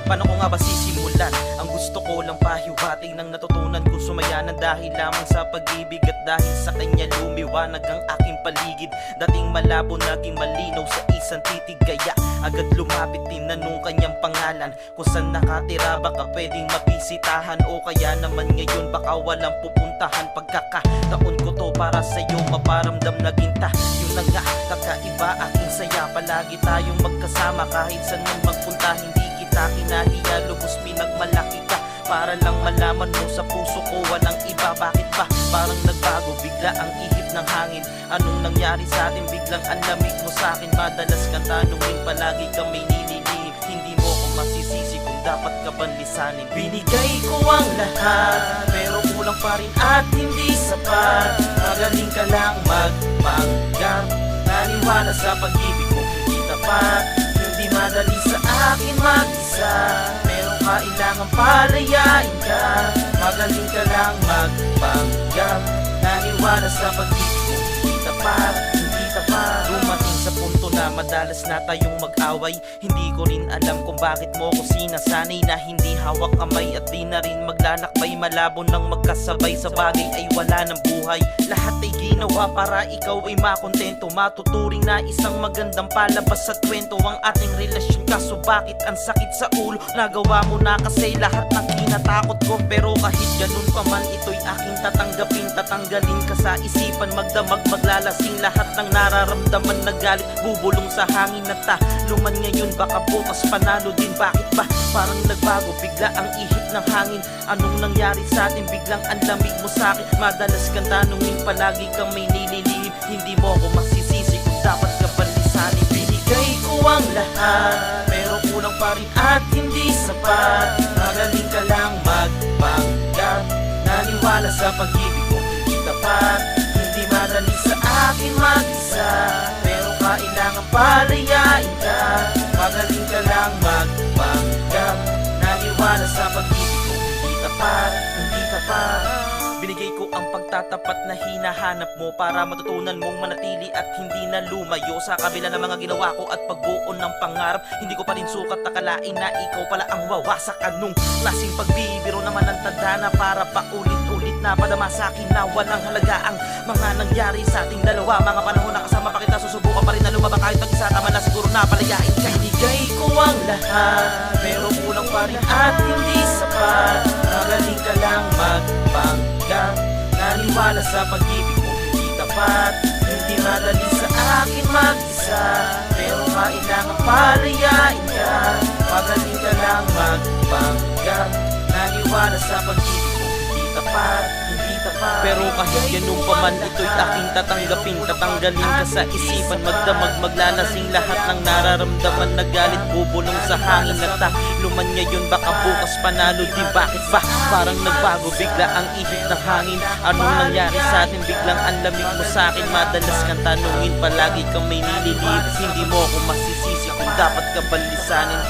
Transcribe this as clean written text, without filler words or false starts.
Paano ko nga ba sisimulan? Ang gusto ko lang pahiwatig ng natutunan ko sumayanan dahil lamang sa pag-ibig at dahil sa kanya lumiwanag ang aking paligid. Dating malabo naging malinaw sa isang titig, kaya agad lumapit tinanong kanyang pangalan kung saan nakatira, baka pwedeng mabisitahan o kaya naman ngayon baka walang pupuntahan. Pagkakataon ko to para sa'yo maparamdam na ginta. Yun na nga, kakaiba aking saya, palagi tayong magkasama kahit saan man magpunta. Hindi kita kinahiya, lubos pinagmalaki ka para lang malaman mo sa puso ko walang iba. Bakit ba parang nagbago bigla ang ihip ng hangin? Anong nangyari sa atin? Biglang ang lamig mo sa akin. Madalas kang tanungin, palagi kang may nililihim. Hindi mo ko masisisi kung dapat ka bang lisanin. Binigay ko ang lahat pero kulang pa rin at hindi sapat. Magaling ka lang magpanggap, naniwala sa pag-ibig ko hindi tapat. Hindi madali sa akin mag-isa, pero kailangan palayain ka. Magaling ka lang magpanggap, naniwala sa pag-ibig ko hindi tapat, hindi tapat. Dumating sa punto na madalas na tayong mag-away. Hindi ko rin alam kung bakit mo ko sinasanay na hindi hawak kamay at di na rin maglalakbay. Malabo nang magkasabay sa bagay ay wala ng buhay. Lahat ay ginawa para ikaw ay makontento. Matuturing na isang magandang palabas at kwento ang ating relasyon. Kaso bakit ang sakit sa ulo? Nagawa mo na kasi lahat ng kinatakot ko. Pero kahit ganun pa man ito'y aking tatanggapin. Tatanggalin ka sa isipan, magdamag, maglalasing. Lahat ng nararamdaman na galit bubulong sa hangin na taluman ngayon. Baka bukas panalo din. Bakit ba parang nagbago bigla ang ihip ng hangin? Anong nangyari sa atin? Biglang ang lamig mo sa akin. Madalas kang tanungin, palagi kang may nililihim. Hindi mo ako masisisi kung dapat ka bang lisanin. Binigay ko ang lahat pero kulang pa rin at hindi sapat. Magaling ka lang magpanggap, naniwala sa pag-ibig ko hindi tapat. Hindi madali sa akin mag-isa, pero kailangan palayain ka. Magaling ka lang magpanggap, naniwala sa pag-ibig ko hindi tapat, hindi tapat. Binigay ko ang pagtatapat na hinahanap mo para matutunan mong manatili at hindi na lumayo. Sa kabila ng mga ginawa ko at pagbuo ng pangarap, hindi ko pa rin sukat akalain na ikaw pala ang wawasak. Anong klaseng pagbibiro naman ang tadhana para paulit-ulit na padama sa akin na walang halaga ang mga nangyari sa ating dalawa. Mga panahon na kasama pa kita, susubukan pa rin na lumaba kahit mag-isa. Tama na siguro na palayain ka. Binigay ko ang lahat pero kulang pa rin at hindi sapat. Magaling ka lang magpanggap, naniwala sa pag-ibig ko hindi tapat. Hindi madali sa akin mag-isa, pero kailangan palayain ka. Magaling ka lang magpanggap, naniwala sa pag-ibig ko hindi tapat, hindi tapat. Pero kahit ganun pa man ito'y aking tatanggapin. Tatanggalin ka sa isipan, magdamag, maglalasing. Lahat ng nararamdaman na galit bubulong sa hangin na taluman ngayon. Baka bukas panalo din. Bakit ba parang nagbago bigla ang ihip ng hangin? Anong nangyari sa atin? Biglang ang lamig mo sa akin. Madalas kang tanungin, palagi kang may nililihim. Hindi mo ako masisisi kung dapat ka bang lisanin.